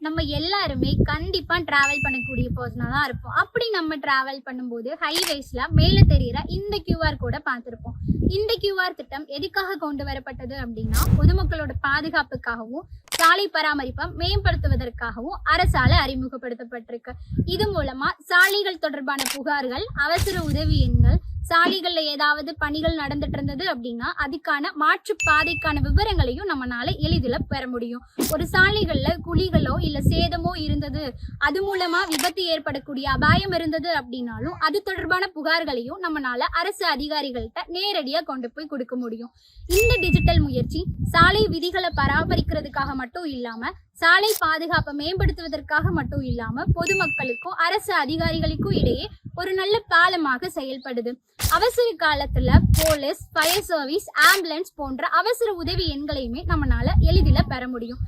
நம்ம எல்லாருமே கண்டிப்பா டிராவல் பண்ணக்கூடிய பர்சனா தான் இருப்போம். அப்படி நம்ம டிராவல் பண்ணும்போது ஹைவேஸ்ல மேல தெரியிற இந்த QR கோட பார்த்திருப்போம். இந்த QR திட்டம் எதுக்காக கொண்டு வரப்பட்டது அப்படின்னா, பொதுமக்களோட பாதுகாப்புக்காகவும் சாலை பராமரிப்பை மேம்படுத்துவதற்காகவும் அரசால அறிமுகப்படுத்தப்பட்டிருக்கு. இது மூலமா சாலைகள் தொடர்பான புகார்கள், அவசர உதவி எண்கள், சாலைகள்ல ஏதாவது பணிகள் நடந்துட்டு இருந்தது அப்படின்னா அதுக்கான மாற்று பாதைக்கான விவரங்களையும் நம்மளால எளிதில் பெற முடியும். ஒரு சாலைகள்ல குழிகளோ இல்ல சேதமோ இருந்தது, அது மூலமா விபத்து ஏற்படக்கூடிய அபாயம் இருந்தது அப்படின்னாலும் அது தொடர்பான புகார்களையும் நம்மளால அரசு அதிகாரிகள்கிட்ட நேரடியா கொண்டு போய் கொடுக்க முடியும். இந்த டிஜிட்டல் முயற்சி சாலை விதிகளை பராமரிக்கிறதுக்காக மட்டும் இல்லாம, சாலை பாதுகாப்பை மேம்படுத்துவதற்காக மட்டும் இல்லாம, பொதுமக்களுக்கும் அரசு அதிகாரிகளுக்கும் இடையே ஒரு நல்ல பாலமாக செயல்படுது. அவசர காலத்துல போலீஸ், ஃபயர் சர்வீஸ், ஆம்புலன்ஸ் போன்ற அவசர உதவி எண்களையுமே நம்மளால எளிதில் பெற முடியும்.